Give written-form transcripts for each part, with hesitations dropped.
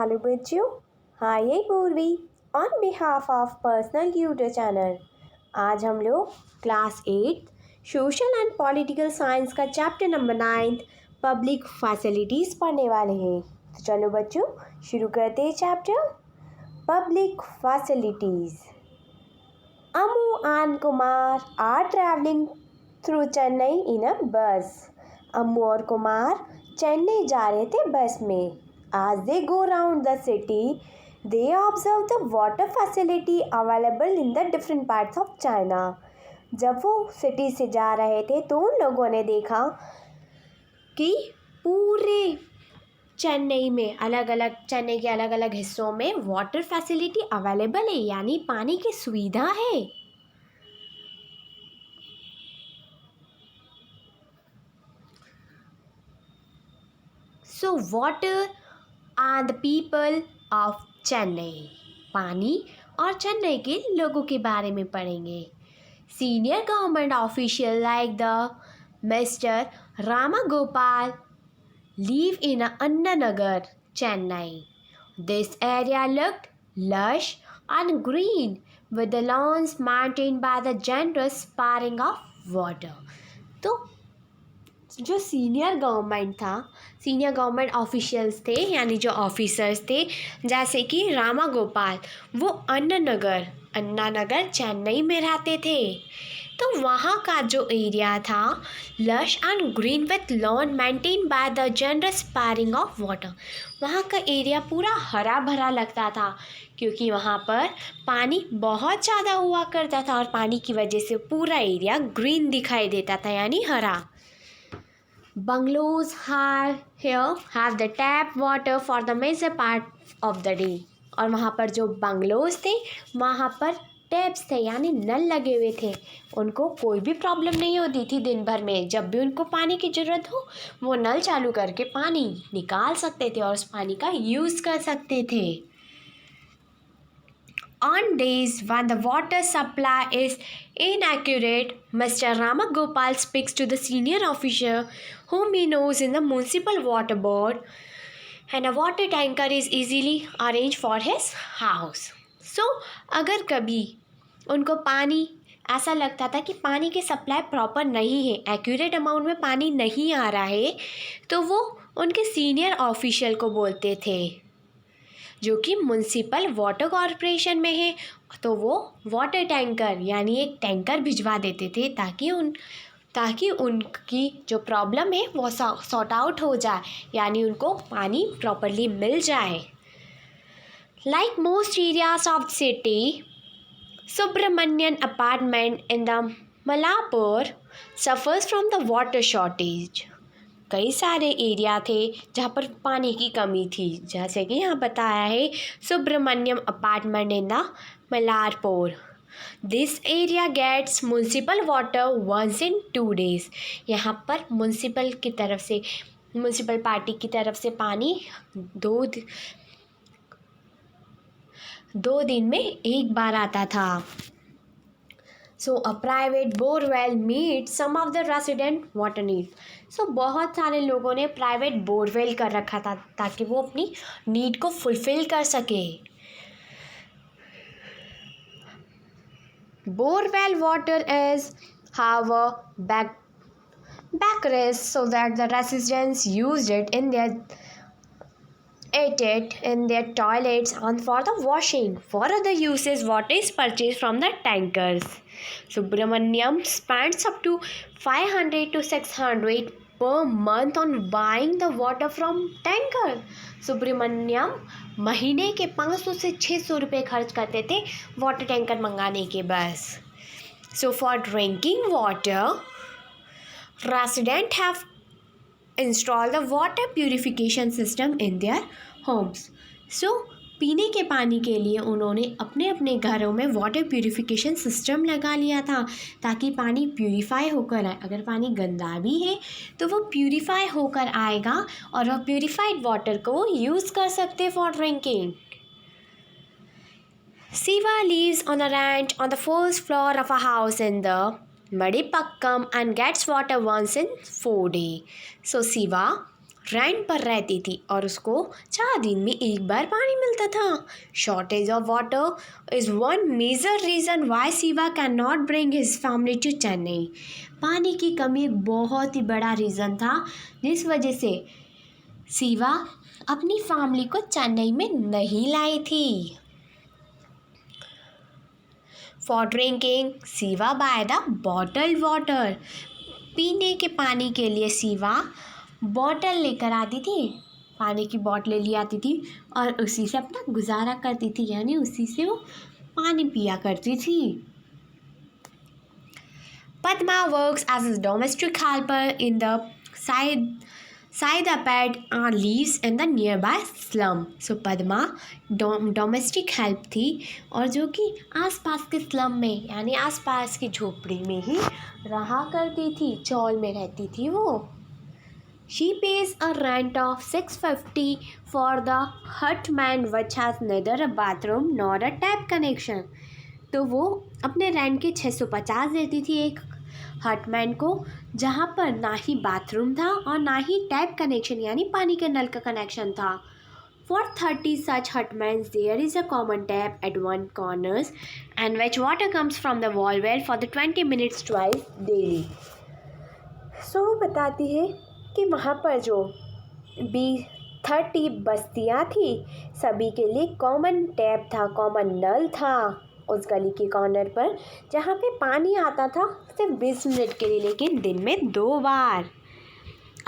Hello बच्चों, हाय ये पूर्वी on behalf of personal tutor channel. आज हम लोग class 8 social and political science का चैप्टर नंबर 9 पब्लिक फैसिलिटीज़ पढ़ने वाले हैं। तो चलो बच्चों शुरू करते हैं chapter public facilities. Amu and Kumar are traveling through Chennai in a bus. अम्मू और कुमार चेन्नई जा रहे थे बस में। As they go round the city, they observe the water facility available in the different parts of China. जब वो city से जा रहे थे तो उन लोगों ने देखा कि पूरे चेन्नई के अलग अलग हिस्सों में वाटर फैसिलिटी अवेलेबल है, यानी पानी की सुविधा है। So water and the people of Chennai. पानी और चेन्नई के लोगों के बारे में पढ़ेंगे। Senior government official like the Mr. Ramagopal live in Annanagar, Chennai. This area looked lush and green with the lawns maintained by the generous sparring of water. तो जो सीनियर गवर्नमेंट ऑफिशियल्स थे, यानी जो ऑफिसर्स थे, जैसे कि रामा गोपाल, वो अन्ना नगर चेन्नई में रहते थे। तो वहाँ का जो एरिया था lush and green with lawn maintain by the generous sparring of water, वहाँ का एरिया पूरा हरा भरा लगता था क्योंकि वहाँ पर पानी बहुत ज़्यादा हुआ करता था और पानी की वजह से पूरा एरिया ग्रीन दिखाई देता था, यानी हरा। Bungalows have the tap water for the major part of the day. और वहाँ पर जो बंगलोज थे वहाँ पर टैप्स थे, यानी नल लगे हुए थे। उनको कोई भी प्रॉब्लम नहीं होती थी दिन भर में। जब भी उनको पानी की ज़रूरत हो वो नल चालू करके पानी निकाल सकते थे और उस पानी का यूज़ कर सकते थे। On days when the water supply is inaccurate, Mr. Ramagopal speaks to the senior officer whom he knows in the municipal water board, and a water tanker is easily arranged for his house. So, अगर कभी उनको पानी ऐसा लगता था कि पानी की सप्लाई प्रॉपर नहीं है, एक्यूरेट अमाउंट में पानी नहीं आ रहा है, तो वो उनके सीनियर ऑफिशियल को बोलते थे जो कि म्यूनसिपल वाटर कॉरपोरेशन में है। तो वो वाटर टैंकर यानी एक टैंकर भिजवा देते थे ताकि उनकी जो प्रॉब्लम है वो सॉर्ट आउट हो जाए, यानी उनको पानी प्रॉपरली मिल जाए। Like most areas of city, Subramanian apartment in the Mylapore suffers from the water shortage. कई सारे एरिया थे जहाँ पर पानी की कमी थी, जैसे कि यहाँ बताया है Subramaniam apartment in the Mylapore. This area gets municipal water once in 2 days। यहाँ पर म्यूनसिपल पार्टी की तरफ से पानी दो दिन में एक बार आता था। So a private borewell meet some of the resident water need. So बहुत सारे लोगों ने प्राइवेट बोरवेल कर रखा था ताकि वो अपनी नीड को फुलफिल कर सके। Borewell water is however backward so that the residents used it in their ate it in their toilets and for the washing. For other uses, water is purchased from the tankers. Subramaniam spends up to 500 to 600 per month on buying the water from tanker. Subramaniam महीने के 500 से 600 रुपये खर्च करते थे water tanker मंगाने के बस। So for drinking water, residents have install the water purification system in their homes. So पीने के पानी के लिए उन्होंने अपने अपने घरों में वाटर प्यूरिफिकेशन सिस्टम लगा लिया था ताकि पानी प्यूरिफाई होकर आए। अगर पानी गंदा भी है तो वो प्यूरिफाई होकर आएगा और वह प्यूरिफाइड वाटर को यूज़ कर सकते for drinking. Siva lives on a ranch on the first floor of a house in the Madipakkam and gets water once in 4 days. So Siva rent पर रहती थी और उसको 4 दिन में एक बार पानी मिलता था। Shortage of water is one major reason why Shiva can not bring his family to Chennai. पानी की कमी एक बहुत ही बड़ा रीज़न था जिस वजह से शिवा अपनी फैमिली को चेन्नई में नहीं लाई थी। For drinking Shiva by the bottled water. पीने के पानी के लिए शिवा बॉटल लेकर आती थी, पानी की बॉटलें ले आती थी और उसी से अपना गुजारा करती थी, यानी उसी से वो पानी पिया करती थी। Padma works as a domestic helper in the Saidapet lives in the nearby slum. So Padma domestic help थी और जो कि आसपास के स्लम में यानी आसपास की झोपड़ी में ही रहा करती थी, चौल में रहती थी वो। She pays a rent of 650 for the hutman which has neither a bathroom nor a tap connection. तो वो अपने रेंट के 650 देती थी एक हटमैन को, जहाँ पर ना ही बाथरूम था और ना ही टैप कनेक्शन यानी पानी के नल का कनेक्शन था। For 30 such hutmans there is a common tap at one corners and which water comes from the wall well for the 20 minutes twice daily. सो वो बताती है कि वहाँ पर जो 30 बस्तियाँ थी, सभी के लिए कॉमन टैप था, कॉमन नल था उस गली के कॉर्नर पर, जहाँ पे पानी आता था सिर्फ 20 मिनट के लिए, लेकिन दिन में 2 बार।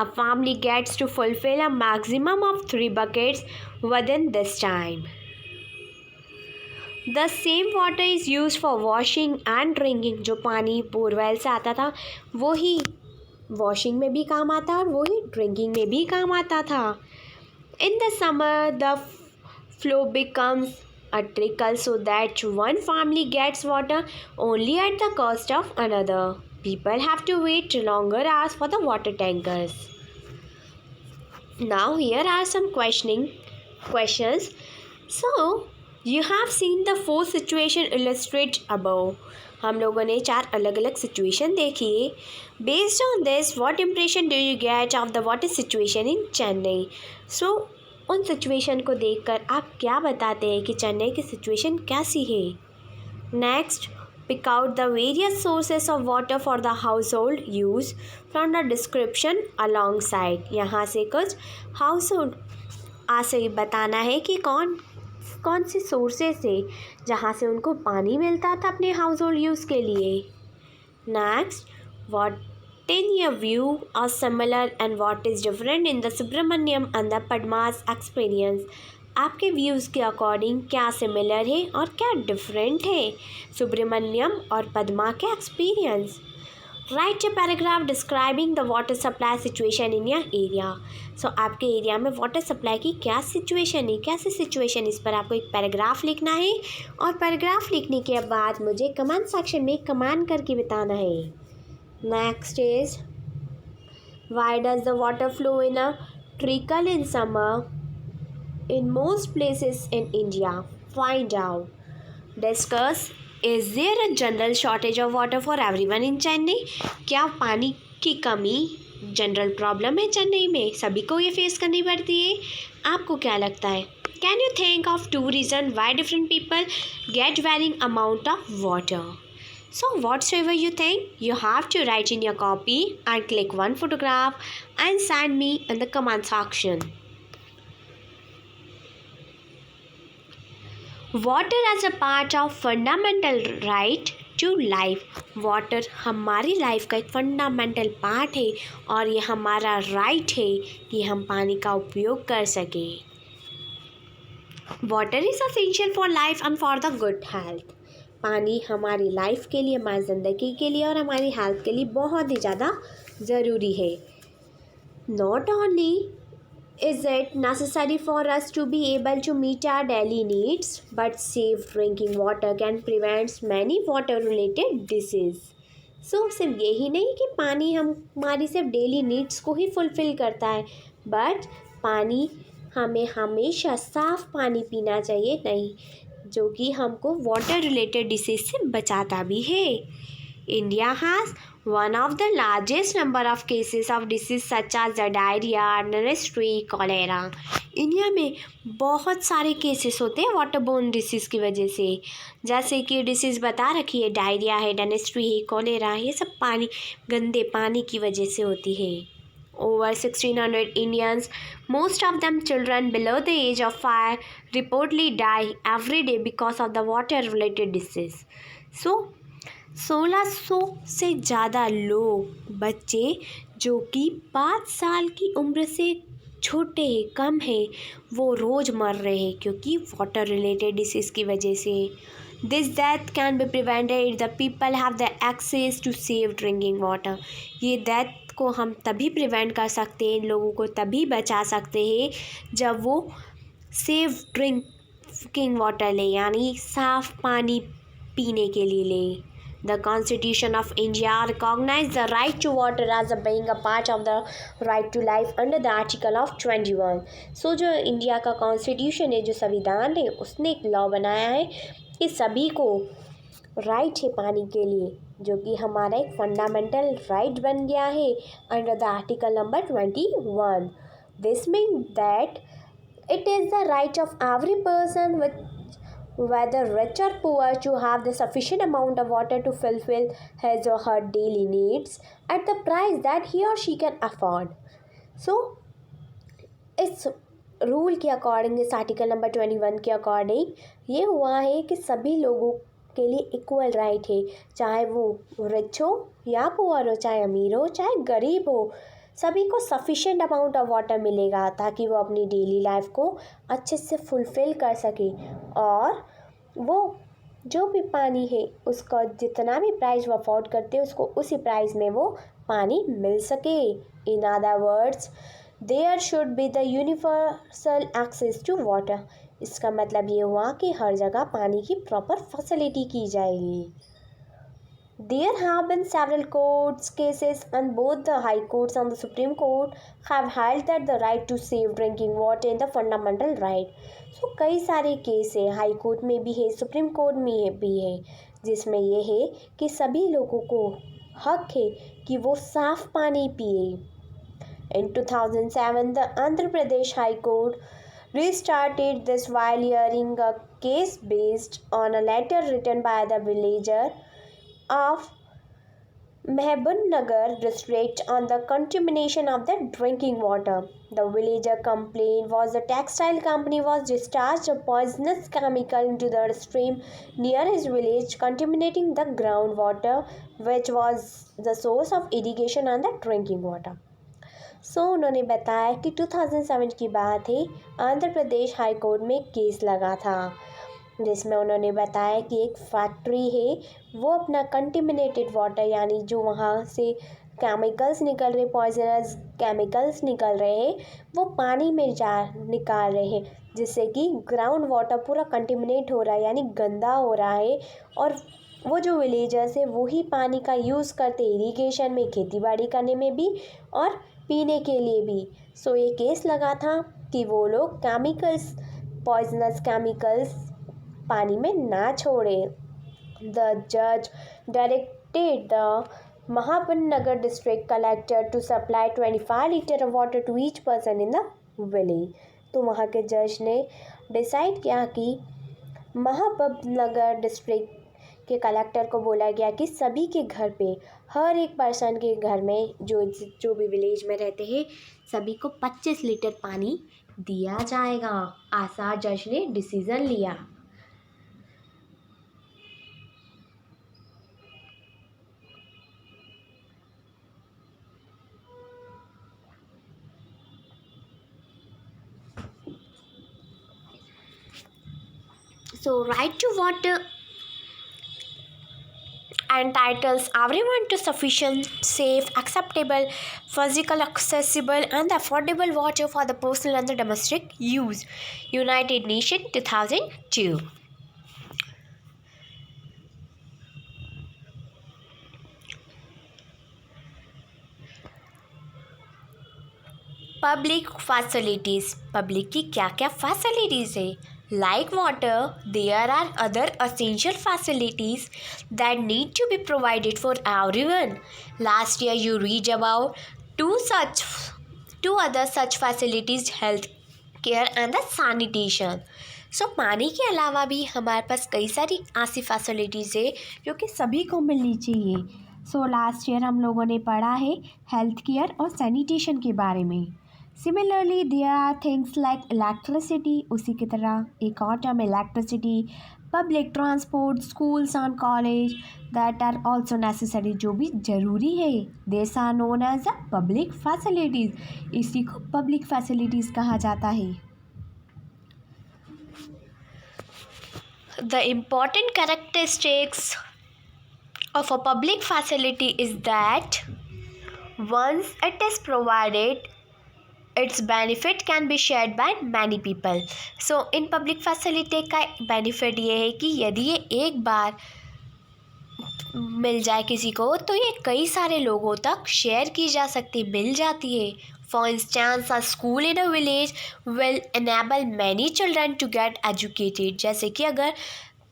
A family gets to fulfill a maximum of 3 buckets within this time. The same water is used for washing and drinking. जो पानी बोरवेल से आता था वो ही वॉशिंग में भी काम आता और वो ही ड्रिंकिंग में भी काम आता था। In the summer the flow becomes a trickle so that one family gets water only at the cost of another. People have to wait longer hours for the water tankers. Now here are some questions. So you have seen the 4 situation illustrated above. हम लोगों ने 4 अलग अलग situation देखी। Based on this, what impression do you get of the water situation in Chennai? So उन situation को देखकर आप क्या बताते हैं कि चेन्नई की सिचुएशन कैसी है। Next, pick out the various sources of water for the household use from the description alongside. यहाँ से कुछ हाउस होल्ड से बताना है कि कौन कौन से सोर्सेस है जहाँ से उनको पानी मिलता था अपने हाउस होल्ड यूज़ के लिए। Next, what in your view are similar and what is different in the Subramanyam and the Padma's experience? आपके व्यूज़ के अकॉर्डिंग क्या सिमिलर है और क्या डिफरेंट है सुब्रमण्यम और पद्मा के experience. Write a paragraph describing the water supply situation in your area. So आपके एरिया में वाटर सप्लाई की क्या सिचुएशन है, कैसी सिचुएशन, इस पर आपको एक पैराग्राफ लिखना है और पैराग्राफ लिखने के बाद मुझे कमेंट सेक्शन में कमेंट करके बताना है। Next is, why does the water flow in a trickle in summer in most places in India? Find out. Discuss, is there a general shortage of water for everyone in Chennai? क्या पानी की कमी general problem है चेन्नई में, सभी को ये face करनी पड़ती है? आपको क्या लगता है? Can you think of 2 reasons why different people get varying amount of water? So whatsoever you think, you have to write in your copy and click one photograph and send me in the comment section. Water as a part of fundamental right to life. Water हमारी life का एक fundamental part है और ये हमारा right है कि हम पानी का उपयोग कर सकें। Water is essential for life and for the good health. पानी हमारी लाइफ के लिए, हमारी ज़िंदगी के लिए और हमारी हेल्थ के लिए बहुत ही ज़्यादा ज़रूरी है। Not only is it necessary for us to be able to meet our daily needs but safe drinking water can prevents many water related diseases. So सिर्फ यही नहीं कि पानी हमारी सिर्फ डेली नीड्स को ही फुलफ़िल करता है, बट पानी हमें हमेशा साफ़ पानी पीना चाहिए, नहीं जो कि हमको वाटर रिलेटेड डिसीज़ से बचाता भी है। India has one of the largest number of cases of disease such as the diarrhea, dysentery, cholera. India में बहुत सारे केसेस होते हैं वाटरबोर्न डिसीज़ की वजह से, जैसे कि डिसीज़ बता रखी है, डायरिया है, डेनेस्ट्री है, कॉलेरा, ये सब पानी, गंदे पानी की वजह से होती है. Over 1,600 Indians, most of them children below the age of 5, reportedly die every day because of the water-related disease. So, 1600 से ज़्यादा लोग, बच्चे जो कि 5 साल की उम्र से छोटे हैं, कम है, वो रोज़ मर रहे हैं क्योंकि वाटर रिलेटेड डिसीज़ की वजह से. This death can be prevented the people have the access to safe drinking water. ये डेथ को हम तभी प्रिवेंट कर सकते हैं, इन लोगों को तभी बचा सकते हैं जब वो सेफ ड्रिंकिंग वाटर ले, यानी साफ़ पानी पीने के लिए ले. The Constitution of India recognizes the right to water as being a part of the right to life under the Article of 21. So जो इंडिया का कॉन्स्टिट्यूशन है, जो संविधान है, उसने एक लॉ बनाया है कि सभी को राइट है पानी के लिए, जो कि हमारा एक फंडामेंटल राइट बन गया है under the article number 21. This means that it is the right of every person with whether rich or poor to have the sufficient amount of water to fulfill his or her daily needs at the price that he or she can afford. So इस rule के according, इस article number 21 के according ये हुआ है कि सभी लोगों के लिए इक्वल राइट है, चाहे वो रिच हो या पुअर हो, चाहे अमीर हो चाहे गरीब हो, सभी को सफिशेंट अमाउंट ऑफ वाटर मिलेगा ताकि वो अपनी डेली लाइफ को अच्छे से फुलफ़िल कर सके और वो जो भी पानी है उसका जितना भी प्राइस वो अफोर्ड करते हैं उसको उसी प्राइस में वो पानी मिल सके. In other words, there should be the universal access to water. इसका मतलब ये हुआ कि हर जगह पानी की प्रॉपर फैसिलिटी की जाएगी. There have been several court cases and both the High Courts and the Supreme Court have held that the right to safe drinking water is the fundamental right. So कई सारे case है, high court में भी है, supreme court में भी है, जिसमें ये है कि सभी लोगों को हक है कि वो साफ़ पानी पिए. In 2007, the Andhra Pradesh High Court restarted this while hearing a case based on a letter written by the villager of Mehboob district on the contamination of the drinking water. The villager complaint was the textile company was discharged a poisonous chemical into the stream near his village, contaminating the groundwater, which was the source of irrigation and the drinking water. So उन्होंने बताया कि 2007 की बात है, Andhra Pradesh high court में case लगा था जिसमें उन्होंने बताया कि एक फैक्ट्री है, वो अपना कंटेमिनेटेड वाटर, यानी जो वहाँ से केमिकल्स निकल रहे, पॉइजनस केमिकल्स निकल रहे हैं, वो पानी में निकाल रहे हैं, जिससे कि ग्राउंड वाटर पूरा कंटेमिनेट हो रहा है, यानी गंदा हो रहा है. और वो जो विलेजर्स है वही पानी का यूज़ करते इरिगेशन में, खेती बाड़ी करने में भी और पीने के लिए भी. सो ये केस लगा था कि वो लोग केमिकल्स, पॉइजनस केमिकल्स पानी में ना छोड़े. द जज directed the Mahabubnagar district collector to supply 25 litre of water to each person in the village. तो वहाँ के जज ने डिसाइड किया कि महाबनगर डिस्ट्रिक्ट के कलेक्टर को बोला गया कि सभी के घर पे, हर एक पर्सन के घर में, जो भी विलेज में रहते हैं, सभी को 25 लीटर पानी दिया जाएगा. आसार जज ने डिसीज़न लिया. So right to water entitles everyone to sufficient, safe, acceptable, physical, accessible and affordable water for the personal and the domestic use. United Nations 2002. Public facilities. Public की क्या क्या फैसिलिटीज़ है? Like water, there are other essential facilities that need to be provided for everyone. Last year you read about two other such facilities, health care and the sanitation. सो पानी के अलावा भी हमारे पास कई सारी ऐसी फैसिलिटीज़ है जो कि सभी को मिलनी चाहिए. सो लास्ट ईयर हम लोगों ने पढ़ा है हेल्थ केयर और सैनिटेशन के बारे में. Similarly there are things like electricity. उसी की तरह एक और term electricity, public transport, schools and college that are also necessary, जो भी ज़रूरी है. This are known as the public facilities. इसी को पब्लिक फैसिलिटीज़ कहा जाता है. The important characteristics of a public facility is that once it is provided, its benefit can be shared by many people. So in public facility का benefit ये है कि यदि ये एक बार मिल जाए किसी को तो ये कई सारे लोगों तक शेयर की जा सकती, मिल जाती है. For instance, a school in a village will enable many children to get educated. जैसे कि अगर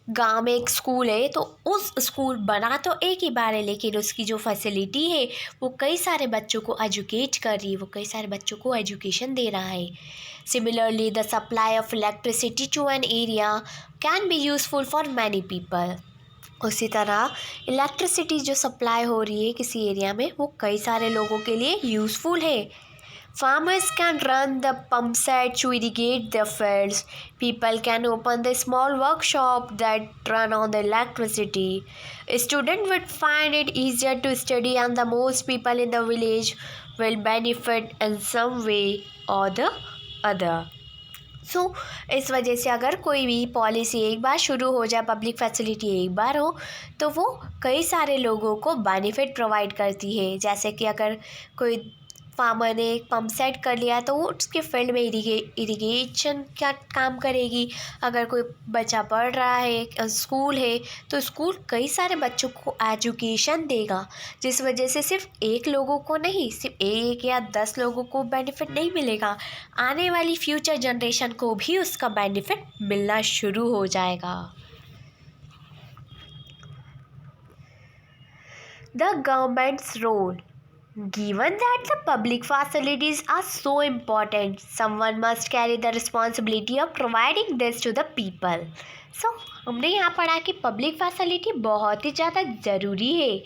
गांव में एक स्कूल है तो उस स्कूल बना तो एक ही बार है, लेकिन उसकी जो फैसिलिटी है वो कई सारे बच्चों को एजुकेट कर रही है, वो कई सारे बच्चों को एजुकेशन दे रहा है. Similarly the supply of electricity to an area can be useful for many people. उसी तरह इलेक्ट्रिसिटी जो सप्लाई हो रही है किसी एरिया में वो कई सारे लोगों के लिए यूज़फुल है. Farmers can run the pump set to irrigate their fields. People can open the small workshop that run on the electricity. A student would find it easier to study and the most people in the village will benefit in some way or the other. सो इस वजह से अगर कोई भी policy एक बार शुरू हो जाए, पब्लिक फैसिलिटी एक बार हो, तो वो कई सारे लोगों को बेनिफिट प्रोवाइड करती है. जैसे कि अगर कोई फार्मर ने एक पम्प सेट कर लिया तो वो उसके फील्ड में इरिगेशन का काम करेगी. अगर कोई बच्चा पढ़ रहा है, स्कूल है, तो स्कूल कई सारे बच्चों को एजुकेशन देगा, जिस वजह से सिर्फ एक लोगों को नहीं, सिर्फ 1 या 10 लोगों को बेनिफिट नहीं मिलेगा, आने वाली फ्यूचर जनरेशन को भी उसका बेनिफिट मिलना शुरू हो जाएगा. The government's role. Given that the public facilities are so important, someone must carry the responsibility of providing this to the people. So, हमने यहाँ पढ़ा कि पब्लिक फैसिलिटी बहुत ही ज़्यादा ज़रूरी है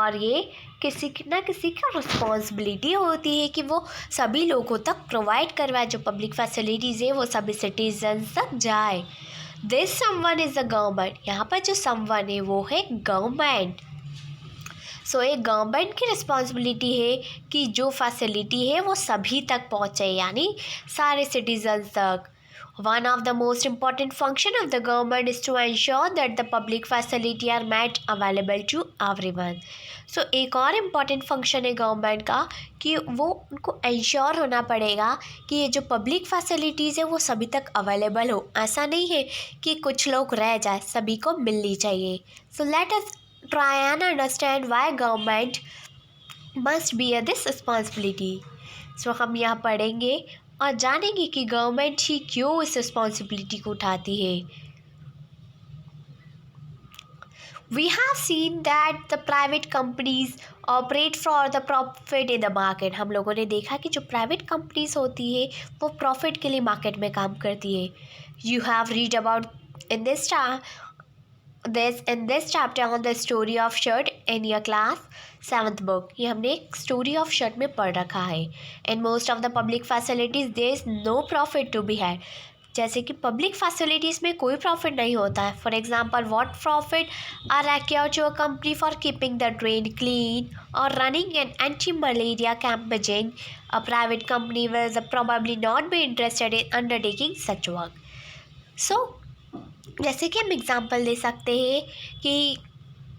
और ये किसी न किसी की रिस्पॉन्सिबिलिटी होती है कि वो सभी लोगों तक प्रोवाइड करवाए. जो पब्लिक फैसिलिटीज़ है वो सभी सिटीजन्स तक जाए. This someone is the government. यहाँ पर जो समवन है वो है गवर्नमेंट. सो एक गवर्नमेंट की रिस्पॉन्सिबिलिटी है कि जो फैसिलिटी है वो सभी तक पहुँचे, यानी सारे सिटीजन्स तक. One of the most important function of the government is to ensure that the public facility are made available to everyone. So एक और इम्पॉर्टेंट फंक्शन है गवर्नमेंट का कि वो उनको एंश्योर होना पड़ेगा कि ये जो पब्लिक फैसिलिटीज़ है वो सभी तक अवेलेबल हो. ऐसा नहीं है कि कुछ लोग रह जाए, सभी को मिलनी चाहिए. So let us try and understand why government must bear this responsibility. So हम यहाँ पढ़ेंगे और जानेंगे कि गवर्नमेंट ही क्यों इस रिस्पॉन्सिबिलिटी को उठाती है. We have seen that the private companies operate for the profit in the market. हम लोगों ने देखा कि जो प्राइवेट कंपनीज होती है वो प्रॉफिट के लिए मार्केट में काम करती है. You have read about in this chapter on the story of shirt in your class 7th book. ये हमने एक स्टोरी ऑफ शर्ट में पढ़ रखा है. In most of the public facilities there is no profit to be had. जैसे कि public facilities में कोई प्रॉफिट नहीं होता है. For example what profit are assured to a company for keeping the drain clean और running an anti malaria campaign. A private company will probably not be interested in undertaking such work. So जैसे कि हम example दे सकते हैं कि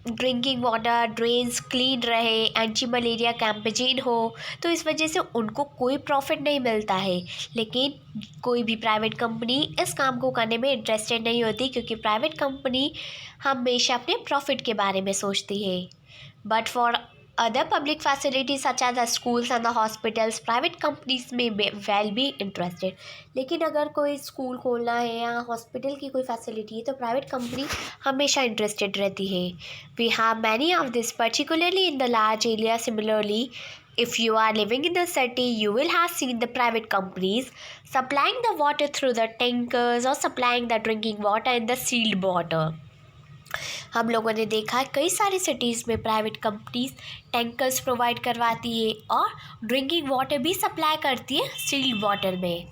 drinking water, drains clean रहे, anti malaria campaign हो, तो इस वजह से उनको कोई प्रॉफिट नहीं मिलता है. लेकिन कोई भी प्राइवेट कंपनी इस काम को करने में इंटरेस्टेड नहीं होती, क्योंकि प्राइवेट कंपनी हमेशा अपने प्रॉफिट के बारे में सोचती है. But for other public facilities such as the schools and the hospitals, private companies may well be interested. लेकिन अगर कोई स्कूल खोलना है या हॉस्पिटल की कोई फैसिलिटी है तो प्राइवेट कंपनी हमेशा इंटरेस्टेड रहती है. We have many of this, particularly in the large area. Similarly, if you are living in the city, you will have seen the private companies supplying the water through the tankers or supplying the drinking water in the sealed water. हम लोगों ने देखा है कई सारी cities में private companies tankers provide करवाती है और ड्रिंकिंग वाटर भी सप्लाई करती है सील्ड वाटर में.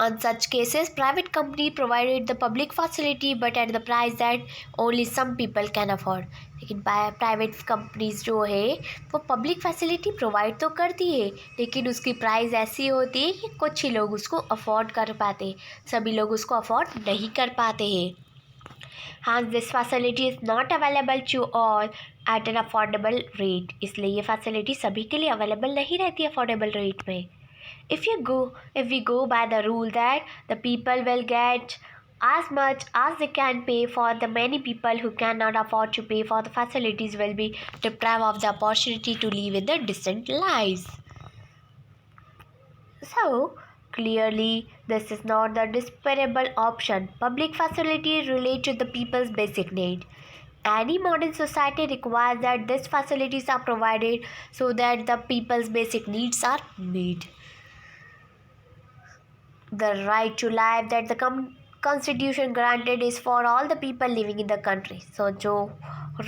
On such cases, private company provided the public facility but at the price that only some people can afford. लेकिन प्राइवेट कंपनीज जो है वो पब्लिक फैसिलिटी प्रोवाइड तो करती है लेकिन उसकी प्राइस ऐसी होती है कि कुछ ही लोग उसको अफोर्ड कर पाते, सभी लोग उसको अफोर्ड नहीं कर पाते हैं. Hence, this facility is not available to all at an affordable rate. इसलिए ये फैसिलिटी सभी के लिए अवेलेबल नहीं रहती अफोर्डेबल रेट में. If we go by the rule that the people will get as much as they can pay, for the many people who cannot afford to pay for the facilities will be deprived of the opportunity to live in the decent lives. So, clearly, this is not the desirable option. Public facilities relate to the people's basic need. Any modern society requires that these facilities are provided so that the people's basic needs are met. The right to life that the Constitution granted is for all the people living in the country. So, जो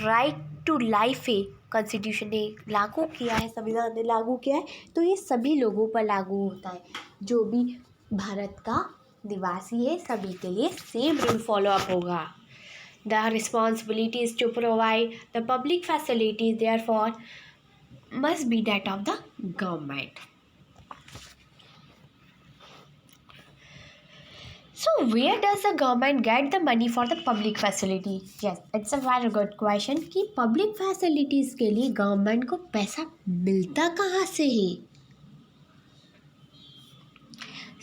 right to life है constitution ने लागू किया है, संविधान ने लागू किया है, तो ये सभी लोगों पर लागू होता है. जो भी भारत का निवासी है सभी के लिए सेम रूल फॉलो अप होगा. The responsibility is to provide the public facilities therefore must be that of the government. So where does the government get the money for the public facility? Yes, it's a very good question कि public facilities के लिए government को पैसा मिलता कहाँ से है.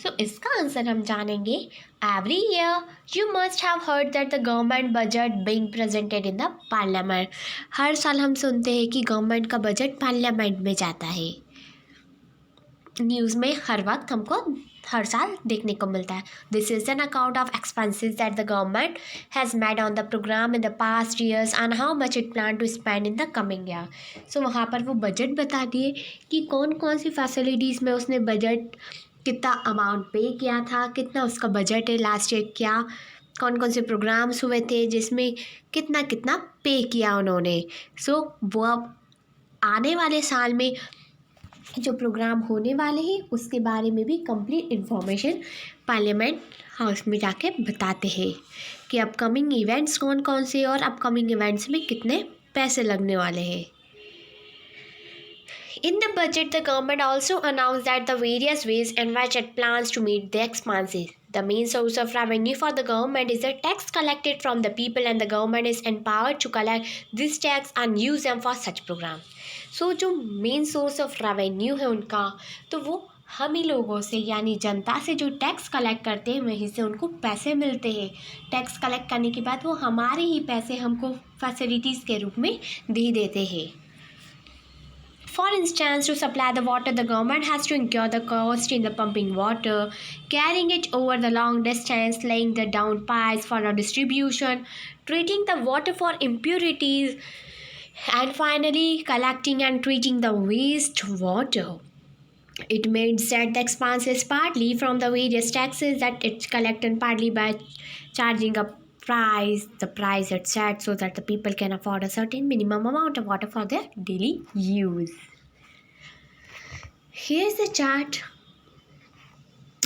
So इसका आंसर हम जानेंगे. Every year you must have heard that the government budget being presented in the parliament. हर साल हम सुनते हैं कि गवर्नमेंट का बजट पार्लियामेंट में जाता है. न्यूज़ में हर वक्त हमको हर साल देखने को मिलता है. This is an account of expenses that the government has made on the programme in the past years and how much it plan to spend in the coming year. So वहाँ पर वो बजट बता दिए कि कौन कौन सी facilities में उसने बजट कितना अमाउंट पे किया था, कितना उसका बजट है लास्ट ईयर, क्या कौन कौन से प्रोग्राम्स हुए थे जिसमें कितना कितना पे किया उन्होंने. सो वो अब आने वाले साल में जो प्रोग्राम होने वाले हैं उसके बारे में भी कंप्लीट इन्फॉर्मेशन पार्लियामेंट हाउस में जाके बताते हैं कि अपकमिंग इवेंट्स कौन कौन से और अपकमिंग इवेंट्स में कितने पैसे लगने वाले हैं. In the budget, the government also announced that the various ways in which it plans to meet the expenses. The main source of revenue for the government is the tax collected from the people, and the government is empowered to collect this tax and use them for such programs. So, जो main source of revenue है उनका, तो वो हम ही लोगों से यानी जनता से जो टैक्स कलेक्ट करते हैं वहीं से उनको पैसे मिलते हैं. टैक्स कलेक्ट करने के बाद वो हमारे ही पैसे हमको फैसिलिटीज़ के रूप में दे देते हैं. For instance, to supply the water, the government has to incur the cost in the pumping water, carrying it over the long distance, laying the down pipes for the distribution, treating the water for impurities, and finally collecting and treating the wastewater. It means that the expense is partly from the various taxes that it's collected, partly by charging a price. The price it's set so that the people can afford a certain minimum amount of water for their daily use. Here's the chart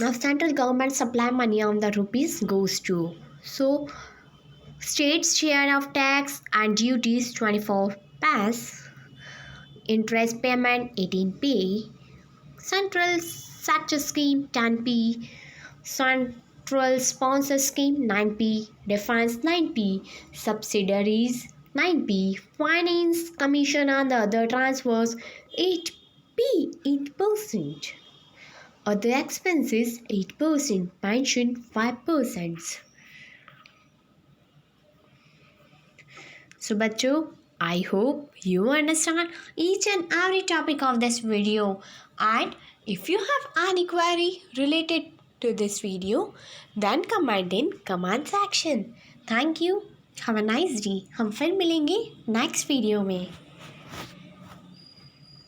of central government supply money on the rupees goes to. So, state's share of tax and duties 24 paise, interest payment 18p, central sector scheme 10p, central sponsor scheme 9p, defense 9p, subsidiaries 9p, finance commission and the other transfers 8p, 8%, other expenses 8%, pension 5%. So बच्चों I hope you understand each and every topic of this video, and if you have any query related to this video, then comment in comment section. Thank you. Have a nice day. हम फिर मिलेंगे next video में.